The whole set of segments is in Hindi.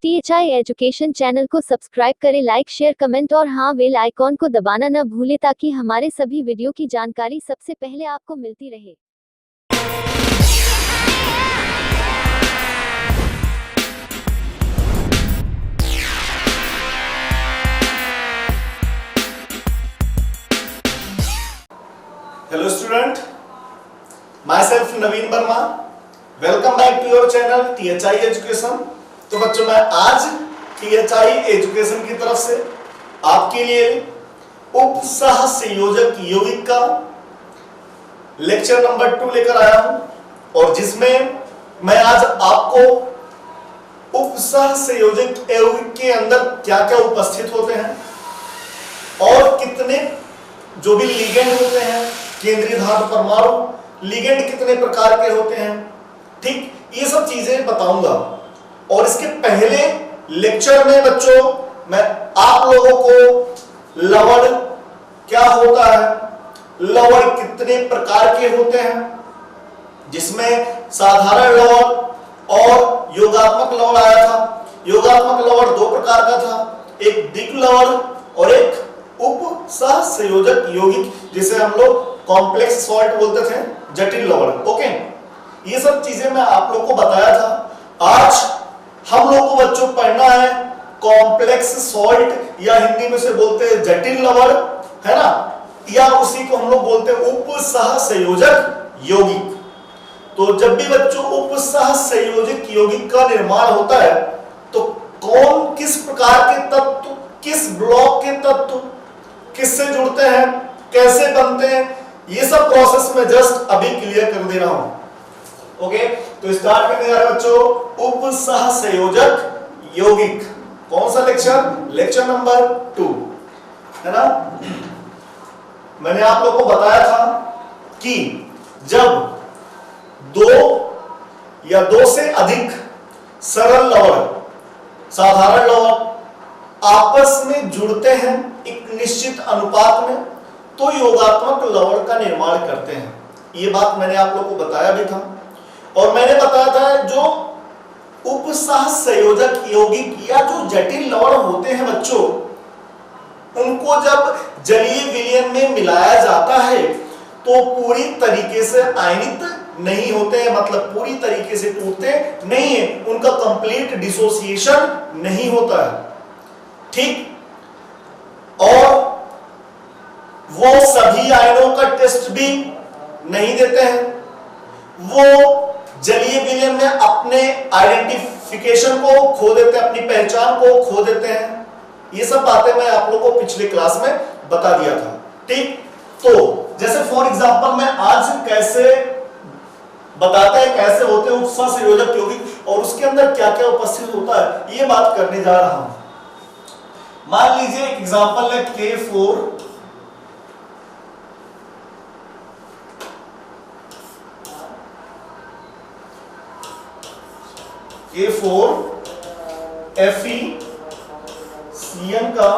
THI एजुकेशन चैनल को सब्सक्राइब करें, लाइक शेयर कमेंट और हाँ बेल आइकॉन को दबाना न भूलें ताकि हमारे सभी वीडियो की जानकारी सबसे पहले आपको मिलती रहे। Hello student, myself Naveen Verma. Welcome back to your channel THI Education. तो बच्चों मैं आज THI Education की तरफ से आपके लिए उपसह संयोजक यौगिक का लेक्चर नंबर 2 लेकर आया हूं और जिसमें मैं आज आपको उपसह संयोजक यौगिक के अंदर क्या क्या उपस्थित होते हैं और कितने जो भी लिगेंड होते हैं, केंद्रीय धातु परमाणु लिगेंड कितने प्रकार के होते हैं, ठीक, ये सब चीजें बताऊंगा। और इसके पहले लेक्चर में बच्चों मैं आप लोगों को लवण क्या होता है, लवण कितने प्रकार के होते हैं, जिसमें साधारण लवण और योगात्मक लवण आया था। योगात्मक लवण दो प्रकार का था, एक दिक् लवण और एक उपसह संयोजक यौगिक, जिसे हम लोग कॉम्प्लेक्स सॉल्ट बोलते थे, जटिल लवण। ओके, ये सब चीजें मैं आप लोग को बताया था। आज हम लोग को बच्चों पढ़ना है कॉम्प्लेक्स सॉल्ट, या हिंदी में से बोलते हैं जटिल लवण, है ना, या उसी को हम लोग बोलते हैं उपसह संयोजक यौगिक। तो जब भी बच्चों उपसह संयोजक यौगिक का निर्माण होता है तो कौन किस प्रकार के तत्व, किस ब्लॉक के तत्व किससे जुड़ते हैं, कैसे बनते हैं, ये सब प्रोसेस में जस्ट अभी क्लियर कर दे रहा हूं। ओके, तो स्टार्ट करने जा रहे हैं बच्चों उपसह संयोजक यौगिक। कौन सा लेक्चर? लेक्चर नंबर 2, है ना। मैंने आप लोगों को बताया था कि जब दो या दो से अधिक सरल लवण, साधारण लवण आपस में जुड़ते हैं एक निश्चित अनुपात में, तो योगात्मक लवण का निर्माण करते हैं। ये बात मैंने आप लोगों को बताया भी था। और मैंने बताया था जो उपसह संयोजक यौगिक या जो जटिल लवण होते हैं बच्चों, उनको जब जलीय विलयन में मिलाया जाता है तो पूरी तरीके से आयनित नहीं होते हैं, मतलब पूरी तरीके से टूटते नहीं है, उनका कंप्लीट डिसोसिएशन नहीं होता है, ठीक। और वो सभी आयनों का टेस्ट भी नहीं देते हैं, वो जलीय विलयन में अपने आइडेंटिफिकेशन को खो देते हैं, अपनी पहचान को खो देते हैं। ये सब बातें मैं आप लोगों को पिछले क्लास में बता दिया था, ठीक। तो जैसे फॉर एग्जांपल मैं आज कैसे बताते हैं कैसे होते हैं उपसह संयोजक यौगिक और उसके अंदर क्या क्या उपस्थित होता है, ये बात करने जा रहा हूं। मान लीजिए एक एग्जांपल है K4 FeCN का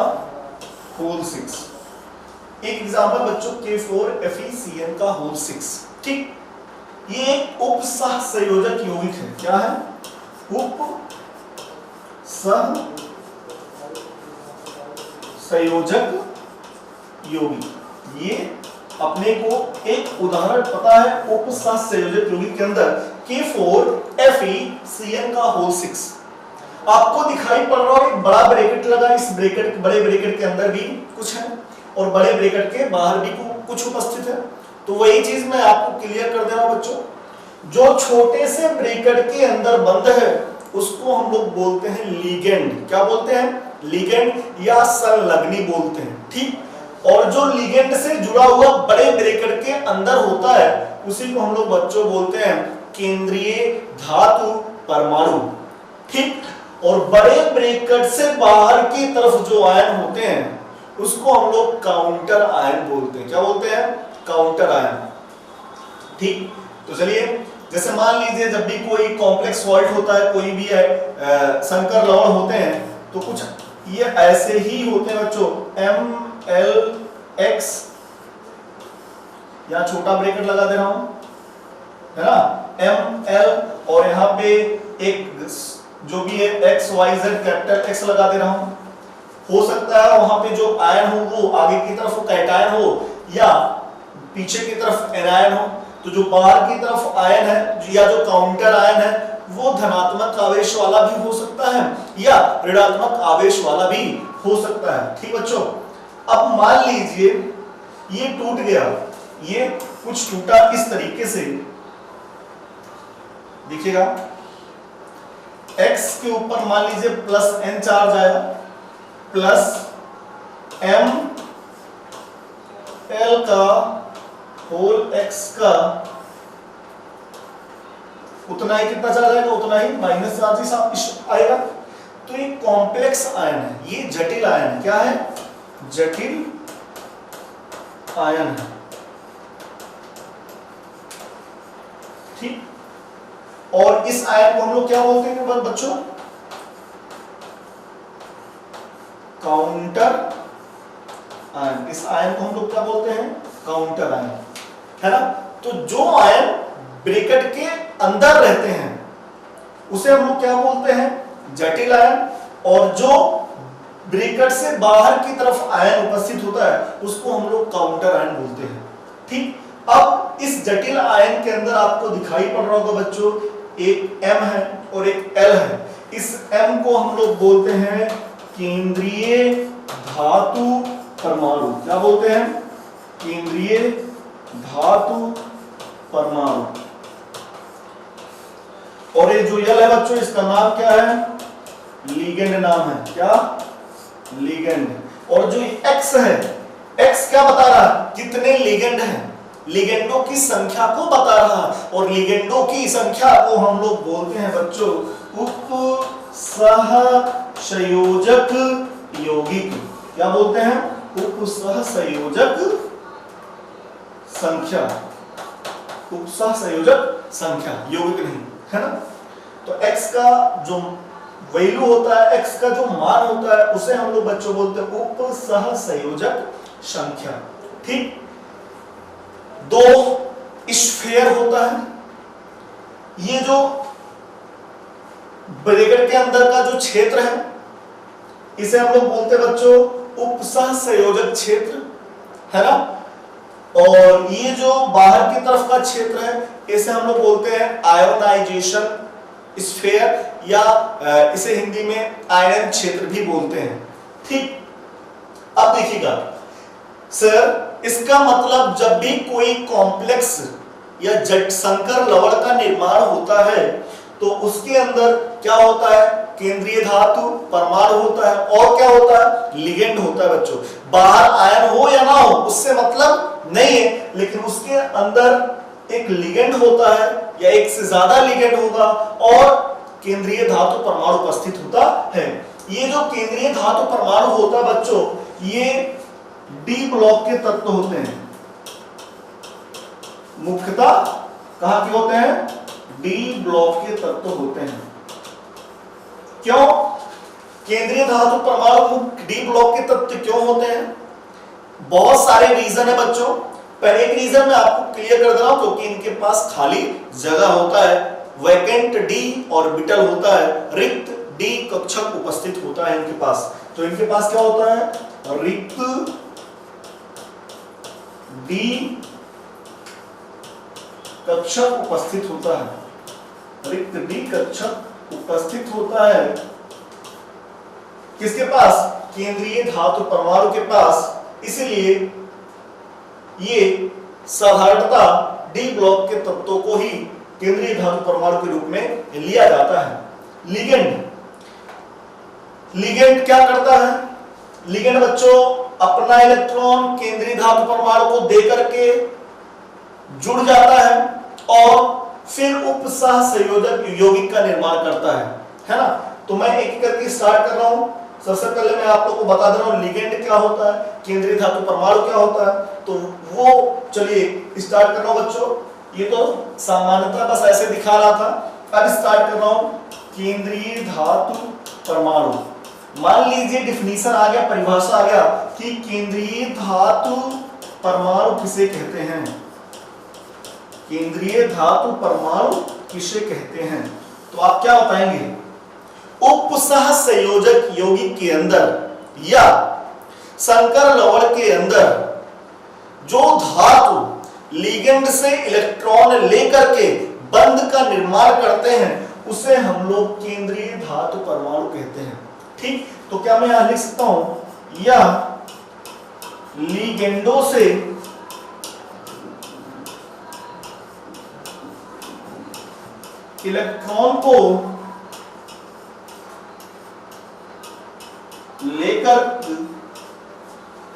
होल 6। एक एग्जांपल बच्चों K4 FeCN का होल 6, ठीक। ये एक उपसह संयोजक यौगिक है। क्या है? उपसह संयोजक यौगिक। ये अपने को एक उदाहरण पता है उपसह संयोजक यौगिक के अंदर K4 FeCN का होल 6। आपको दिखाई पड़ रहा है एक बड़ा ब्रैकेट लगा, इस ब्रैकेट बड़े ब्रैकेट के अंदर भी कुछ है और बड़े ब्रैकेट के बाहर भी कुछ उपस्थित है। तो वही चीज मैं आपको क्लियर कर दे रहा हूं बच्चों। जो छोटे से ब्रैकेट के अंदर बंद है उसको हम लोग बोलते हैं लिगेंड। क्या बोलते हैं? लिगेंड या संलग्नी बोलते हैं, ठीक। और जो लिगेंड से जुड़ा हुआ बड़े ब्रैकेट के अंदर होता है उसी को हम लोग बच्चों बोलते हैं केंद्रीय धातु परमाणु, ठीक। और बड़े ब्रैकेट से बाहर की तरफ जो आयन होते हैं उसको हम लोग काउंटर आयन बोलते हैं। क्या बोलते हैं? काउंटर आयन, ठीक। तो चलिए, जैसे मान लीजिए जब भी कोई कॉम्प्लेक्स सॉल्ट होता है, कोई भी संकर लवण होते हैं, तो कुछ ये ऐसे ही होते हैं बच्चों, MLX, यहां छोटा ब्रैकेट लगा दे रहा हूं, है ना, ML, और यहाँ पे एक जो भी है X Y Z capital X लगा दे रहा हूं। हो सकता है वहां पे जो आयन हो वो आगे की तरफ कैटायन हो या पीछे की तरफ एनायन हो। तो जो बाहर की तरफ आयन है या जो काउंटर आयन है वो धनात्मक आवेश वाला भी हो सकता है या ऋणात्मक आवेश वाला भी हो सकता है। ठीक बच्चों, अब मान लीजिए ये टूट गया, ये कुछ टूटा इस तरीके से, देखिएगा x के ऊपर मान लीजिए प्लस n चार्ज आया, प्लस m l का होल x का उतना ही कितना चार्ज आएगा, उतना ही माइनस चार्ज आएगा। तो ये कॉम्प्लेक्स आयन है, ये जटिल आयन है। क्या है? जटिल आयन है। ठीक, और इस आयन को हम लोग क्या बोलते हैं बच्चों? Counter ion. इस आयन को हम लोग क्या बोलते हैं? काउंटर आयन, है ना। तो जो आयन ब्रैकेट के अंदर रहते हैं उसे हम लोग क्या बोलते हैं? जटिल आयन। और जो ब्रैकेट से बाहर की तरफ आयन उपस्थित होता है उसको हम लोग काउंटर आयन बोलते हैं। ठीक, अब इस जटिल आयन के अंदर आपको दिखाई पड़ रहा होगा बच्चों, एक M है और एक L है। इस M को हम लोग बोलते हैं केंद्रीय धातु परमाणु। क्या बोलते हैं? केंद्रीय धातु परमाणु। और ये जो L है बच्चों, इसका नाम क्या है? लिगेंड नाम है। क्या? लिगेंड। और जो X है, X क्या बता रहा है? कितने लिगेंड हैं, लिगेंडों की संख्या को बता रहा है। और लिगेंडों की संख्या को हम लोग बोलते हैं बच्चों उपसहसंयोजक यौगिक। क्या बोलते हैं? उपसहसंयोजक संख्या। उपसहसंयोजक संख्या, यौगिक नहीं, है ना। तो x का जो वैल्यू होता है, x का जो मान होता है उसे हम लोग बच्चों बोलते हैं उपसहसंयोजक संख्या। ठीक, दो स्फीयर होता है, ये जो ब्रैकेट के अंदर का जो क्षेत्र है इसे हम लोग बोलते हैं बच्चों उपसहसंयोजक क्षेत्र, है ना। और ये जो बाहर की तरफ का क्षेत्र है इसे हम लोग बोलते हैं आयोनाइजेशन स्फीयर या इसे हिंदी में आयन क्षेत्र भी बोलते हैं। ठीक, अब देखिएगा सर, इसका मतलब जब भी कोई कॉम्प्लेक्स या जट संकर लवण का निर्माण होता है तो उसके अंदर क्या होता है? केंद्रीय धातु परमाणु होता है और क्या होता है? लिगेंड होता है बच्चों। बाहर आयन हो या ना हो उससे मतलब नहीं है, लेकिन उसके अंदर एक लिगेंड होता है या एक से ज्यादा लिगेंड होगा और केंद्रीय धातु परमाणु उपस्थित होता है। ये जो केंद्रीय धातु परमाणु होता है बच्चों, ये डी ब्लॉक के तत्व होते हैं। मुख्यतः कहां के होते हैं? डी ब्लॉक के तत्व होते हैं। क्यों केंद्रीय धातु परमाणु डी ब्लॉक के तत्व क्यों होते हैं? बहुत सारे रीजन है बच्चों। पहले एक रीजन मैं आपको क्लियर कर दे रहा हूं, क्योंकि इनके पास खाली जगह होता है, वैकेंट डी ऑर्बिटल होता है, रिक्त डी कक्षक उपस्थित होता है इनके पास। तो इनके पास क्या होता है? रिक्त डी कक्षक उपस्थित होता है, रिक्त डी कक्षक उपस्थित होता है। किसके पास? केंद्रीय धातु परमाणु के पास। इसलिए ये साधारणतः डी ब्लॉक के तत्वों को ही केंद्रीय धातु परमाणु के रूप में लिया जाता है। लिगेंड, लिगेंड क्या करता है? लिगेंड बच्चों अपना इलेक्ट्रॉन केंद्रीय धातु परमाणु को देकर के जुड़ जाता है और फिर उपसहसंयोजक यौगिक का निर्माण करता है ना। तो मैं एक एक करके स्टार्ट कर रहा हूं। सबसे पहले मैं आप लोग को बता दे रहा हूं लिगेंड क्या होता है, केंद्रीय धातु परमाणु क्या होता है। तो वो चलिए स्टार्ट कर रहा हूं बच्चों। ये तो सामान्यतः बस ऐसे दिखा रहा था, अब स्टार्ट कर रहा हूं। केंद्रीय धातु परमाणु, मान लीजिए डिफिनीशन आ गया, परिभाषा आ गया कि केंद्रीय धातु परमाणु किसे कहते हैं। केंद्रीय धातु परमाणु किसे कहते हैं? तो आप क्या बताएंगे? उपसह संयोजक यौगिक के अंदर या संकर लवण के अंदर जो धातु लिगेंड से इलेक्ट्रॉन लेकर के बंध का निर्माण करते हैं उसे हम लोग केंद्रीय धातु परमाणु कहते हैं। ठीक, तो क्या मैं यहां लिख सकता हूं, यह लिगेंडों से इलेक्ट्रॉन को लेकर,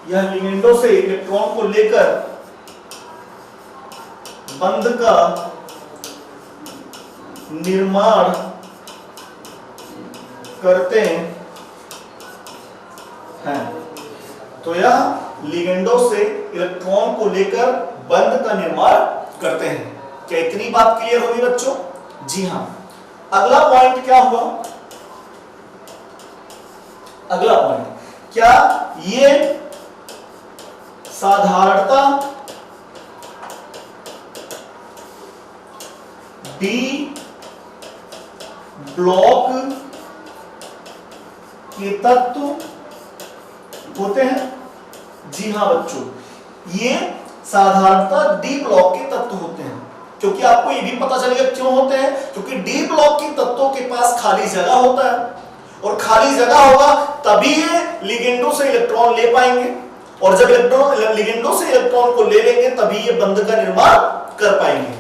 यह लिगेंडों से इलेक्ट्रॉन को लेकर बंध का निर्माण करते हैं। तो यह लिगेंडों से इलेक्ट्रॉन को लेकर बंध का निर्माण करते हैं। क्या इतनी बात क्लियर होगी बच्चों? जी हां। अगला पॉइंट क्या हुआ? अगला पॉइंट, क्या ये साधारणता डी ब्लॉक के तत्व होते हैं? जी हां बच्चों, ये साधारणतः डी ब्लॉक के तत्व होते हैं। क्योंकि आपको ये भी पता चलेगा क्यों होते हैं, क्योंकि डी ब्लॉक के तत्वों के पास खाली जगह होता है और खाली जगह होगा तभी ये लिगेंडों से इलेक्ट्रॉन ले पाएंगे, और जब लिगेंडों से इलेक्ट्रॉन को ले लेंगे तभी ये बंध का निर्माण कर पाएंगे।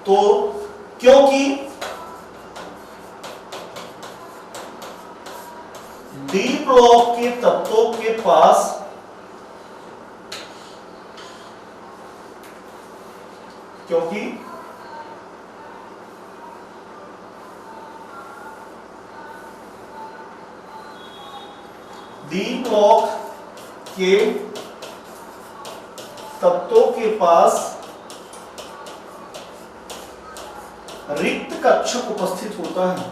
तो क्योंकि डी ब्लॉक के तत्वों के पास डी ब्लॉक के तत्वों के पास रिक्त कक्षक उपस्थित होता है।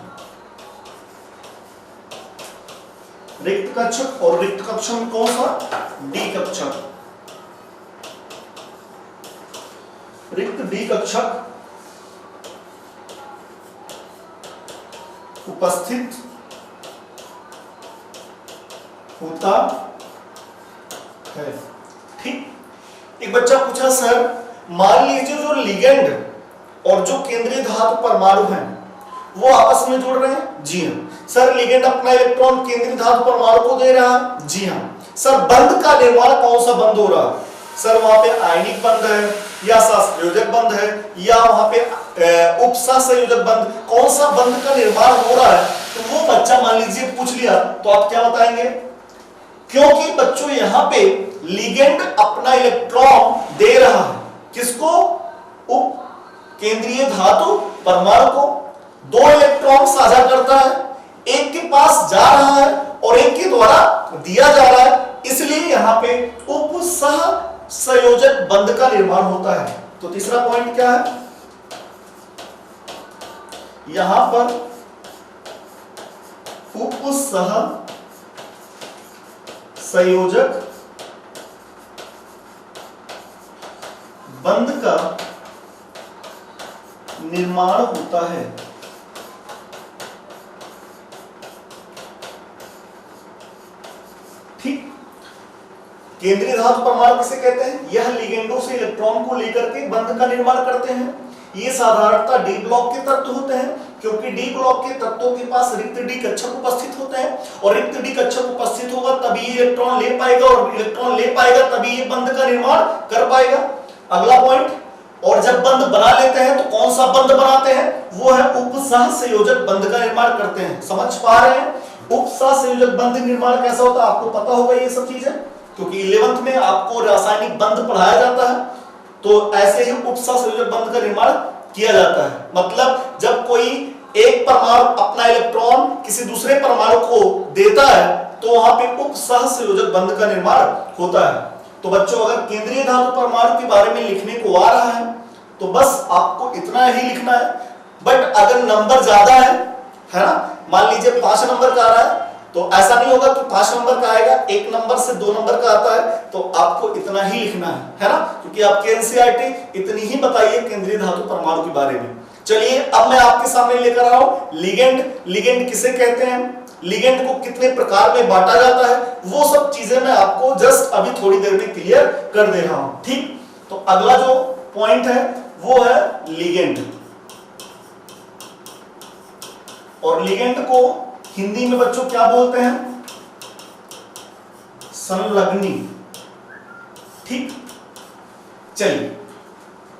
रिक्त कक्षक, और रिक्त कक्षक में कौन सा? डी कक्षक। रिक्त डी कक्षक उपस्थित होता है। ठीक, एक बच्चा पूछा सर, मान लीजिए जो लिगेंड और जो केंद्रीय धातु परमाणु हैं वो आपस में जुड़ रहे हैं। जी हां सर, लिगेंड अपना इलेक्ट्रॉन केंद्रीय धातु परमाणु को दे रहा है। जी हां सर, बंध का निर्माण कौन सा बंध हो रहा है? सर वहां पे आयनिक बंध है या सहसंयोजक बंध है या वहां पे उपसहसंयोजक बंध, कौन सा बंध का निर्माण हो रहा है? तो वो बच्चा मान लीजिए पूछ लिया तो आप क्या बताएंगे? क्योंकि बच्चों यहां पे लिगेंड अपना इलेक्ट्रॉन दे रहा है, किसको? उप केंद्रीय धातु परमाणु को। दो इलेक्ट्रॉन साझा करता है, एक के पास जा रहा है और एक के द्वारा दिया जा रहा है, इसलिए यहां पे उपसह संयोजक बंध का निर्माण होता है। तो तीसरा पॉइंट क्या है? यहां पर उपसह संयोजक बंध का निर्माण होता है। ठीक, केंद्रीय धातु परमाणु किसे कहते हैं? यह लिगेंडों से इलेक्ट्रॉन को लेकर के बंध का निर्माण करते हैं। ये साधारणतः डी ब्लॉक के तत्व होते हैं, क्योंकि डी ब्लॉक के तत्वों के पास रिक्त डी कक्षक उपस्थित होते हैं, और रिक्त डी कक्षक उपस्थित होगा तभी ये इलेक्ट्रॉन ले पाएगा, और इलेक्ट्रॉन ले पाएगा तभी ये बंध का निर्माण कर पाएगा। अगला पॉइंट, और जब बंध बना लेते हैं तो कौन सा बंध बनाते हैं? वो है उपसह संयोजक बंध का निर्माण करते हैं। समझ पा रहे हैं? उपसह संयोजक बंध निर्माण कैसा होता है आपको पता होगा ये सब चीजें, क्योंकि 11th में आपको रासायनिक बंध पढ़ाया जाता है। तो ऐसे ही उपसह संयोजक बंध का निर्माण किया जाता है। मतलब जब कोई एक परमाणु अपना इलेक्ट्रॉन किसी दूसरे परमाणु को देता है तो वहां पे उपसह संयोजक बंध का निर्माण होता है। तो बच्चों, अगर केंद्रीय धातु परमाणु के बारे में लिखने को आ रहा है तो बस आपको इतना ही लिखना है। बट अगर नंबर ज्यादा है ना, मान लीजिए 5 नंबर का आ रहा है, तो ऐसा नहीं होगा कि 5 नंबर का आएगा, 1 नंबर से 2 नंबर का आता है, तो आपको इतना ही लिखना है ना, क्योंकि आपके एनसीईआरटी इतनी ही बताइए केंद्रीय धातु परमाणु के बारे में। चलिए अब मैं आपके सामने लेकर आ रहा हूं लिगेंड। लिगेंड किसे कहते हैं, लिगेंड को कितने प्रकार में बांटा जाता है, वो सब चीजें मैं आपको जस्ट अभी थोड़ी देर में क्लियर कर दे रहा हूं। ठीक, तो अगला जो पॉइंट है वो है लिगेंड। और लिगेंड को हिंदी में बच्चों क्या बोलते हैं, संलग्नी। ठीक, चलिए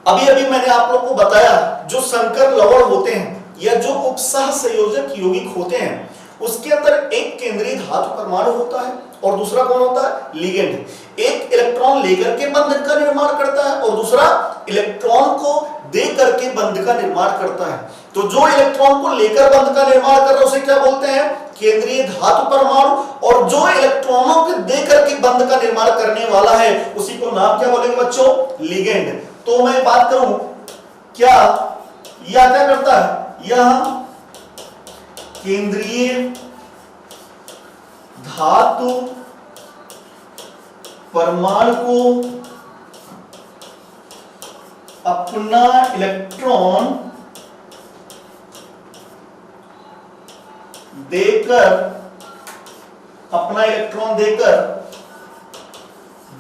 अभी अभी मैंने आप लोग को बताया जो संकर लवण होते हैं या जो उपसह संयोजक यौगिक होते हैं उसके अंदर एक केंद्रीय धातु परमाणु होता है और दूसरा कौन होता है, लिगेंड। एक इलेक्ट्रॉन लेकर के बंधन का निर्माण करता है और दूसरा इलेक्ट्रॉन को दे करके बंध का निर्माण करता है। तो जो इलेक्ट्रॉन को लेकर बंध का निर्माण कर रहा है उसे क्या बोलते हैं, केंद्रीय धातु परमाणु। और जो इलेक्ट्रॉनों को दे करके बंध का निर्माण करने वाला है उसी को नाम क्या बोलेंगे बच्चों, लिगेंड। तो मैं बात करूं क्या यह क्या करता है, यह केंद्रीय धातु परमाणु को अपना इलेक्ट्रॉन देकर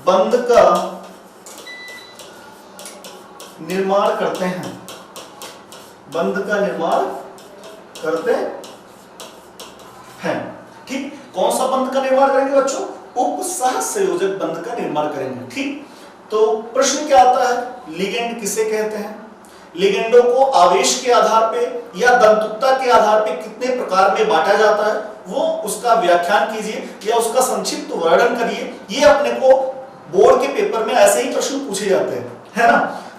बंध का निर्माण करते हैं, बंध का निर्माण करते हैं। ठीक, कौन सा बंध का निर्माण करेंगे बच्चों, उपसह संयोजक बंध का निर्माण करेंगे। ठीक, तो प्रश्न क्या आता है, लिगेंड किसे कहते हैं, लिगेंडों को आवेश के आधार पे या दंतुकता के आधार पे कितने प्रकार में बांटा जाता है वो उसका व्याख्यान कीजिए या उसका संक्षिप्त वर्णन करिए। ये अपने को बोर्ड के पेपर में ऐसे ही प्रश्न पूछे जाते हैं, है ना।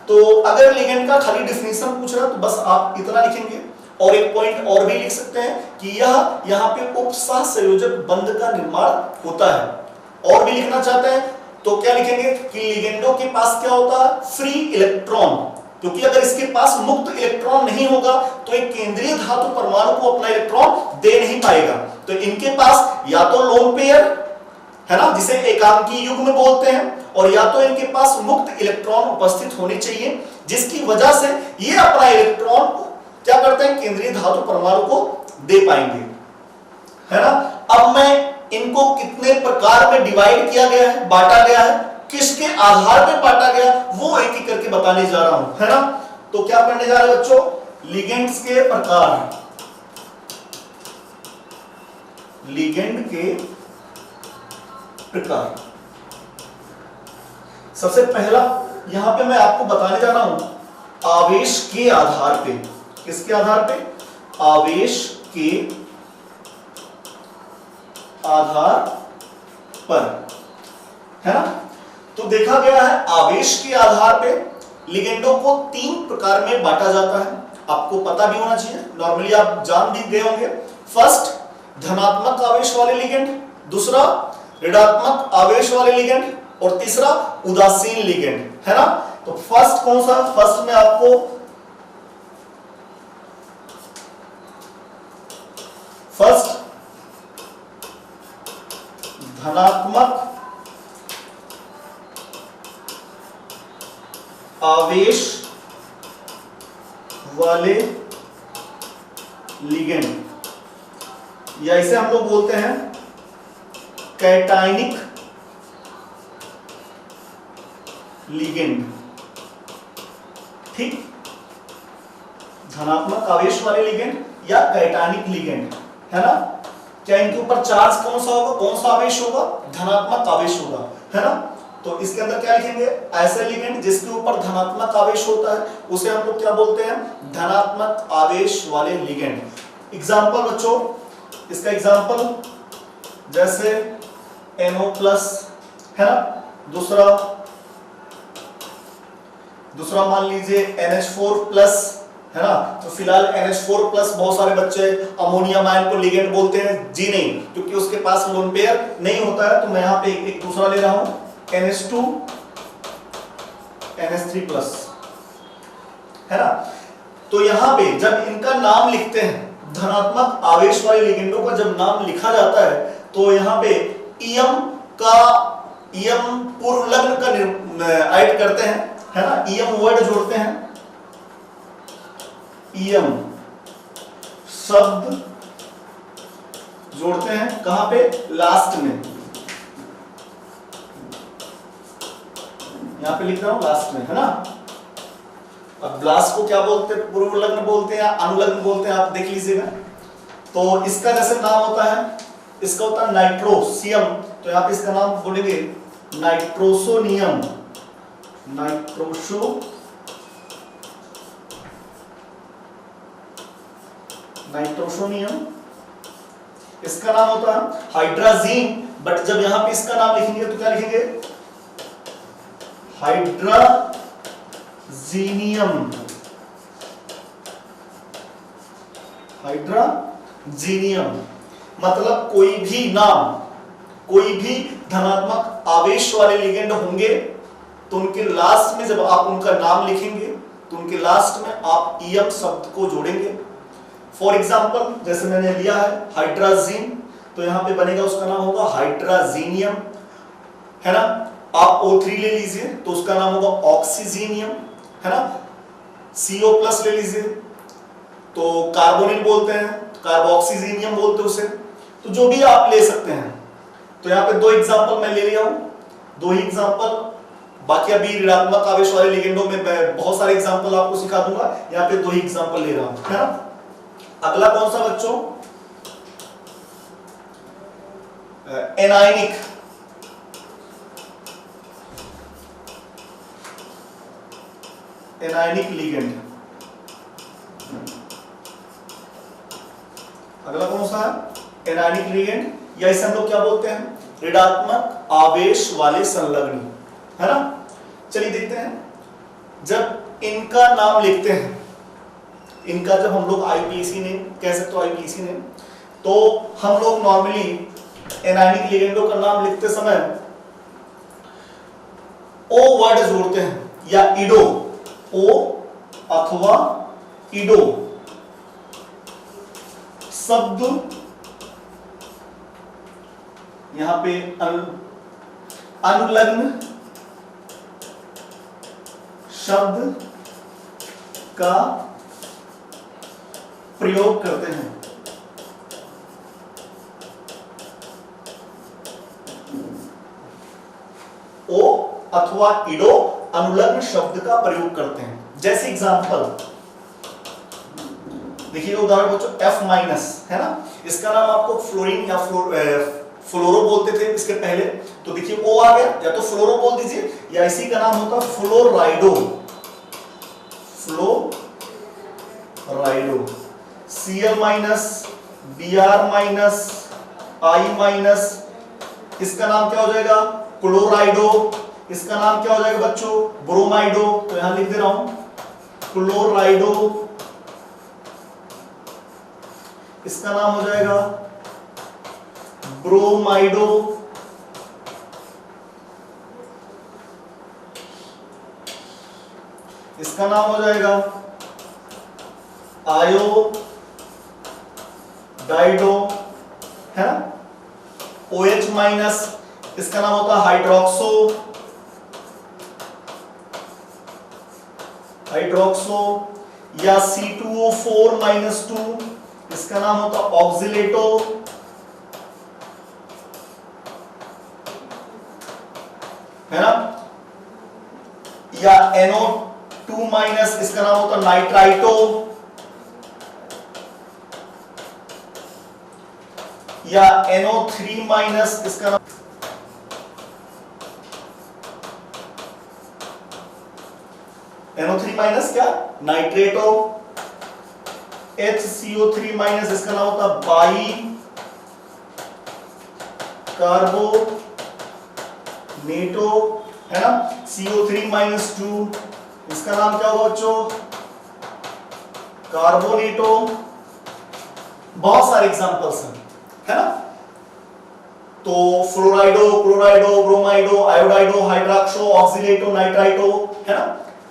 तो अगर लिगेंड का खाली डेफिनेशन पूछ रहा है तो बस आप इतना लिखेंगे और एक पॉइंट और भी लिख सकते हैं कि यह यहाँ पे उपसह संयोजक बंध का निर्माण होता है। और भी लिखना चाहते हैं तो क्या लिखेंगे कि लिगेंडों के पास क्या होता है, फ्री इलेक्ट्रॉन, क्योंकि अगर इसके पास मुक्त इलेक्ट्रॉन नहीं होगा तो एक केंद्रीय धातु परमाणु को अपना इलेक्ट्रॉन दे नहीं पाएगा। तो इनके पास या तो लोन पेयर है ना, जिसे एकांकी युग्म बोलते हैं, और या तो इनके पास मुक्त इलेक्ट्रॉन उपस्थित होने चाहिए जिसकी वजह से ये अपना इलेक्ट्रॉन क्या करते हैं, केंद्रीय धातु परमाणु को दे पाएंगे, है ना। अब मैं इनको कितने प्रकार में डिवाइड किया गया है, बांटा गया है, किसके आधार पे बांटा गया वो एक एक करके बताने जा रहा हूं, है ना। तो क्या करने जा रहे हैं बच्चों, लिगेंड्स के प्रकार, लिगेंड के प्रकार। सबसे पहला यहां पे मैं आपको बताने जा रहा हूं आवेश के आधार पे, किसके आधार पे, आवेश के आधार पर, है ना। तो देखा गया है आवेश के आधार पे लिगेंडों को 3 प्रकार में बांटा जाता है। आपको पता भी होना चाहिए, नॉर्मली आप जान भी गए होंगे। फर्स्ट धनात्मक आवेश वाले लिगेंड, दूसरा ऋणात्मक आवेश वाले लिगेंड और तीसरा उदासीन लिगेंड, है ना। तो फर्स्ट कौन सा, फर्स्ट में आपको फर्स्ट धनात्मक आवेश वाले लिगेंड, या इसे हम लोग बोलते हैं कैटायनिक लिगेंड। ठीक, धनात्मक आवेश वाले लिगेंड या कैटायनिक लिगेंड, है ना। क्या इनके ऊपर चार्ज कौन सा होगा, कौन सा आवेश होगा, धनात्मक आवेश होगा, है ना। तो इसके अंदर क्या लिखेंगे, ऐसे लिगेंड जिसके ऊपर धनात्मक आवेश होता है उसे हम लोग क्या बोलते हैं, धनात्मक आवेश वाले लिगेंड। एग्जांपल बच्चों, इसका एग्जांपल जैसे NO+ है ना, दूसरा मान लीजिए NH4+ है ना। तो फिलहाल NH4+ बहुत सारे बच्चे अमोनियम आयन को लिगेंड बोलते हैं, जी नहीं, क्योंकि उसके पास लोन पेयर नहीं होता है। तो मैं यहाँ पे एक दूसरा ले रहा हूं NH2 NH3+, है ना। तो यहाँ पे जब इनका नाम लिखते हैं, धनात्मक आवेश वाले लिगेंडों का जब नाम लिखा जाता है तो यहाँ पे इयम पूर्व लग्न का ऐड करते हैं, है ना। इयम वर्ड जोड़ते हैं, इयम शब्द जोड़ते हैं कहां पे, लास्ट में, यहां पे लिख रहा हूं लास्ट में, है ना। अब लास्ट को क्या बोलते हैं, पूर्व लग्न बोलते हैं या अनुलग्न बोलते हैं, आप देख लीजिएगा। तो इसका जैसे नाम होता है, इसका होता है नाइट्रोसियम, तो यहां पे इसका नाम बोलेंगे नाइट्रोसोनियम, नाइट्रोसोनियम। इसका नाम होता है हाइड्राजीन, बट जब यहां पे इसका नाम लिखेंगे तो क्या लिखेंगे, हाइड्राजीनियम, हाइड्राजीनियम। मतलब कोई भी नाम, कोई भी धनात्मक आवेश वाले लिगेंड होंगे तो उनके लास्ट में जब आप उनका नाम लिखेंगे तो उनके लास्ट में आप इयम शब्द को जोड़ेंगे। फॉर एग्जाम्पल जैसे मैंने लिया है हाइड्राजीन, तो यहां पे बनेगा, उसका नाम होगा हाइड्राजीनियम, है ना। आप O3 ले लीजिए तो उसका नाम होगा ऑक्सीजीनियम, है ना। CO+ ले लीजिए तो कार्बोनिल बोलते हैं, कार्बोक्सीजीनियम बोलते हैं उसे। तो जो भी आप ले सकते हैं। तो यहाँ पे 2 एग्जांपल मैं ले लिया हूं, 2 ही एग्जांपल, बाकी अभी ऋणात्मक आवेश वाले लिगेंडों में मैं बहुत सारे एग्जांपल आपको सिखा दूंगा, यहाँ पे 2 ही एग्जांपल ले रहा हूं, है ना। अगला कौन सा बच्चों, एनायनिक, एनायनिक लिगेंड। अगला कौन सा है, एनायनिक लिगेंड, या इसे हम लोग क्या बोलते हैं, ऋणात्मक आवेश वाले संलग्न, है ना। चलिए देखते हैं, जब इनका नाम लिखते हैं, इनका जब हम लोग आईपीसी नेम कह सकते हो, आईपीसी नेम, तो हम लोग नॉर्मली एनायनिक लिगेंडों का नाम लिखते समय ओ वर्ड जोड़ते हैं या इडो, ओ अथवा इडो शब्द, यहां पे अनुलग्न शब्द का प्रयोग करते हैं। ओ अथवा इडो अनुलग्न शब्द का प्रयोग करते हैं। जैसे एग्जांपल देखिएगा, उदाहरण बच्चों F- है ना, इसका नाम आपको फ्लोरीन या फ्लोरो बोलते थे इसके पहले, तो देखिए ओ आ गया, या तो फ्लोरो बोल दीजिए या इसी का नाम होता फ्लोराइडो, फ्लोराइडो। Cl-, Br-, I-, इसका नाम क्या हो जाएगा, क्लोराइडो। इसका नाम क्या हो जाएगा बच्चों, ब्रोमाइडो, तो यहां लिख दे रहा हूं क्लोराइडो। इसका नाम हो जाएगा ब्रोमाइडो। इसका नाम हो जाएगा आयोडाइडो, है ना। OH-, इसका नाम होता है हाइड्रोक्सो, या C2O4-2, इसका नाम होता है ऑक्सिलेटो, है ना। या NO2-, इसका नाम होता है नाइट्राइटो, या NO3-, इसका नाम NO3- क्या, नाइट्रेटो। HCO3-, इसका नाम होता बाई कार्बोनेटो, है ना। CO3-2, इसका नाम क्या होगा बच्चों, कार्बोनेटो। बहुत सारे एग्जांपल्स हैं, है ना। तो फ्लोराइडो, क्लोराइडो, ब्रोमाइडो, आयोडाइडो, हाइड्रोक्सो, ऑक्सिलेटो, नाइट्राइटो, है ना।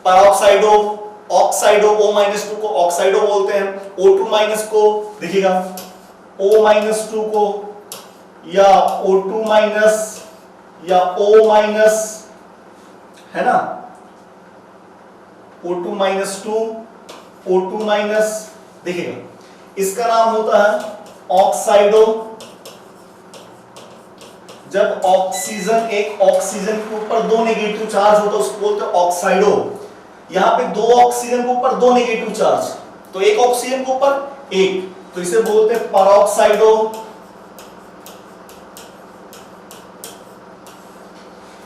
पैरोक्साइडो, ऑक्साइडो, O-2 को ऑक्साइडो बोलते हैं, O2- को देखिएगा O-2 को या O2- या O-, है ना, O2-2, O2 माइनस, देखिएगा इसका नाम होता है ऑक्साइडो। जब ऑक्सीजन, एक ऑक्सीजन के ऊपर दो नेगेटिव चार्ज होता है उसको बोलते हैं ऑक्साइडो। यहां पे दो ऑक्सीजन के ऊपर दो नेगेटिव चार्ज, तो एक ऑक्सीजन के ऊपर एक, तो इसे बोलते हैं परऑक्साइडो।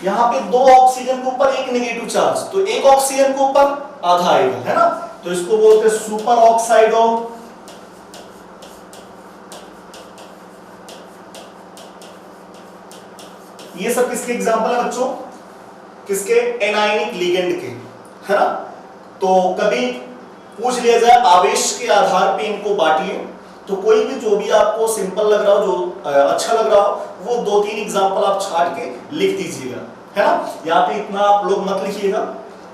यहां पे दो ऑक्सीजन के ऊपर एक नेगेटिव चार्ज, तो एक ऑक्सीजन के ऊपर आधा आएगा, है ना, तो इसको बोलते हैं सुपर ऑक्साइडो। ये सब किसके एग्जांपल है बच्चों? किसके? एनायनिक लिगेंड के, है ना। तो कभी पूछ लिया जाए आवेश के आधार पे इनको बांटिए, तो कोई भी जो भी आपको सिंपल लग रहा हो, जो अच्छा लग रहा हो, वो 2-3 एग्जांपल आप छाट के लिख दीजिएगा, है ना। यहाँ पे इतना आप लोग मत लिखिएगा,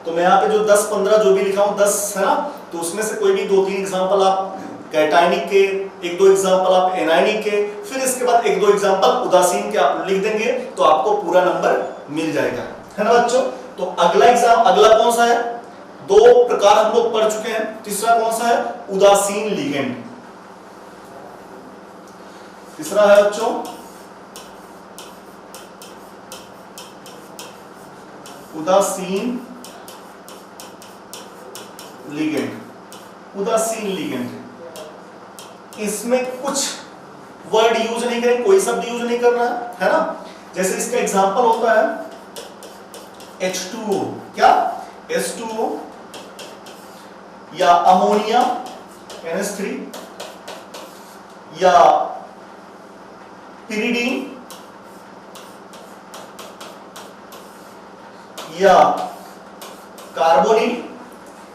तो मैं यहाँ पे जो 10-15 जो भी लिखा हूं 10, है ना, तो उसमें से कोई भी 2-3 एग्जांपल आप कैटायनिक के, 1-2 एग्जांपल आप एनायनिक के, फिर इसके बाद 1-2 एग्जांपल उदासीन के आप लिख देंगे, तो आपको पूरा नंबर मिल जाएगा, है ना बच्चों। तो अगला कौन सा है? 2 प्रकार हम लोग पढ़ चुके हैं, तीसरा कौन सा है? उदासीन लिगेंड। तीसरा है बच्चों उदासीन लिगेंड। उदासीन लिगेंड, इसमें कुछ वर्ड यूज नहीं करें, कोई शब्द यूज नहीं करना है ना। जैसे इसका एग्जांपल होता है H2O, क्या? H2O, या अमोनिया NH3, या पिरिडीन, या कार्बोनिल,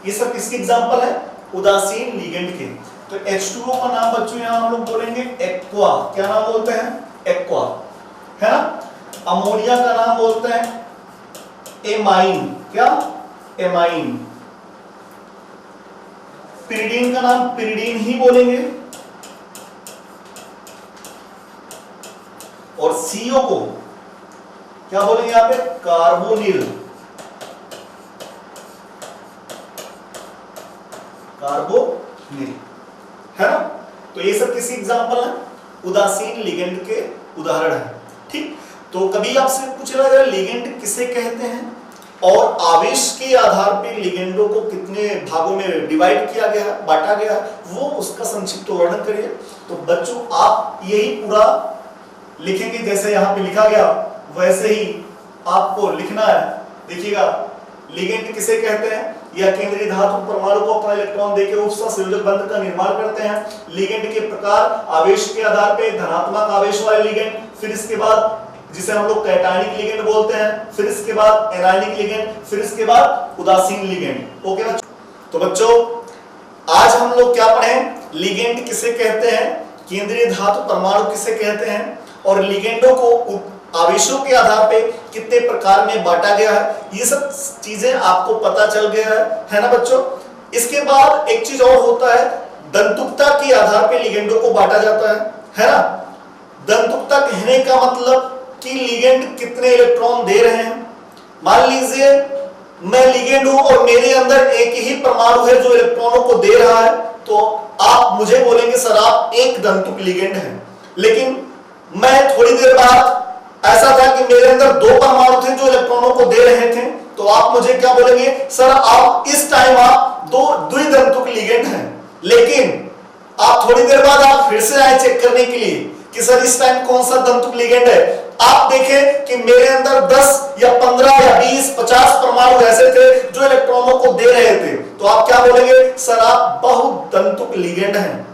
ये सब किसके एग्जांपल है? उदासीन लिगेंड के। तो H2O का नाम बच्चों यहां हम लोग बोलेंगे एक्वा। क्या नाम बोलते हैं? एक्वा, है ना। अमोनिया का नाम बोलते हैं एमाइन। क्या? एमाइन। पिरिडीन का नाम पिरिडीन ही बोलेंगे, और CO को क्या बोलेंगे यहां पे? कार्बोनिल। कार्बोनिल, है ना। तो ये सब किसी एग्जांपल है? उदासीन लिगेंड के उदाहरण है, ठीक। तो कभी आपसे पूछा जाए लिगेंड किसे कहते हैं, और आवेश के आधार पे लिगेंडों को कितने भागों में डिवाइड किया गया है, बांटा गया है, वो उसका संक्षिप्त वर्णन करिए। तो बच्चों आप यही पूरा लिखेंगे, जैसे यहाँ पे लिखा गया वैसे ही आपको लिखना है। देखिएगा, लिगेंड किसे कहते हैं? यह केंद्रीय धातु परमाणु को अपना इलेक्ट्रॉन देकर उपसंयोजक बंध का निर्माण करते हैं। लिगेंड के प्रकार आवेश के आधार पे धनात्मक आवेश वाले लिगेंड, फिर इसके बाद जिसे हम लोग कैटायनिक लिगेंड बोलते हैं, फिर इसके बाद एनायनिक लिगेंड, फिर इसके बाद उदासीन लिगेंड। ओके बच्चों, तो बच्चों आज हम लोग क्या पढ़े? लिगेंड किसे कहते हैं, केंद्रीय धातु परमाणु किसे कहते हैं, और लिगेंडों को आवेशों के आधार पे कितने प्रकार में बांटा गया है, ये सब चीजें आपको पता चल गया है ना बच्चों। इसके बाद एक चीज और होता है, दंतुकता के आधार पे लिगेंडों को बांटा जाता है ना। दंतुकता कहने का मतलब कि लिगेंड कितने इलेक्ट्रॉन दे रहे हैं। मान लीजिए मैं लिगेंड हूं और मेरे अंदर एक ही परमाणु है जो इलेक्ट्रॉनों को दे रहा है, तो आप मुझे बोलेंगे सर आप एक दंतुक लिगेंड हैं। लेकिन मैं थोड़ी देर बाद ऐसा था कि मेरे अंदर 2 परमाणु थे जो इलेक्ट्रॉनों को दे रहे थे, तो आप मुझे क्या बोलेंगे? सर आप इस टाइम आप द्विदंतुक लिगेंड हैं। लेकिन आप थोड़ी देर बाद आप फिर से आए चेक करने के लिए कि सर इस टाइम कौन सा दंतुक लिगेंड है। आप देखें कि मेरे अंदर 10 या 15 या 20, 50 परमाणु ऐसे थे जो इलेक्ट्रॉनों को दे रहे थे, तो आप क्या बोलेंगे? सर आप बहुदंतुक लिगेंड हैं।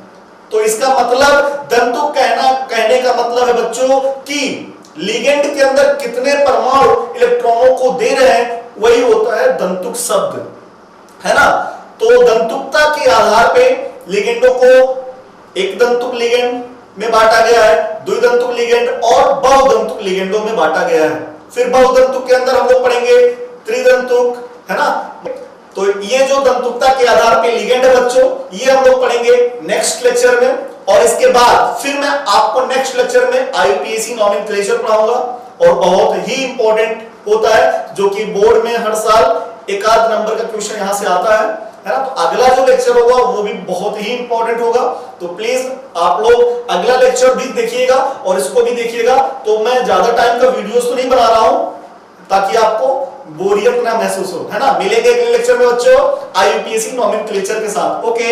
तो इसका मतलब दंतुक कहने का मतलब है बच्चों कि लिगेंड के अंदर कितने परमाणु इलेक्ट्रॉनों को दे रहे हैं, वही होता है दंतुक शब्द, है ना। तो दंतुकता के आधार पे लिगेंडों को एक दंतुक लिगेंड में बांटा गया है, द्विदंतुक लिगेंड और बहुदंतुक लिगेंडों में बांटा गया है। फिर बहुदंतुक के अंदर हम लोग पढ़ेंगे त्रिदंतुक, है ना। तो ये जो दंतुकता के आधार पे लिगेंड है बच्चों, ये हम लोग पढ़ेंगे नेक्स्ट लेक्चर में। और इसके बाद फिर मैं आपको नेक्स्ट लेक्चर में IUPAC नॉमेनक्लेचर पढ़ाऊंगा, और बहुत ही इंपॉर्टेंट होता है, जो कि बोर्ड में हर साल 1 आध नंबर का क्वेश्चन यहां से आता है है ना। तो अगला जो लेक्चर होगा वो भी बहुत ही इंपॉर्टेंट होगा, तो प्लीज आप लोग अगला लेक्चर भी देखिएगा और इसको भी देखिएगा। तो मैं ज्यादा टाइम का वीडियोस तो नहीं बना रहा हूं ताकि आपको बोरियत ना महसूस हो, है ना। मिलेंगे अगले लेक्चर में बच्चों IUPAC नॉमेनक्लेचर के साथ। ओके।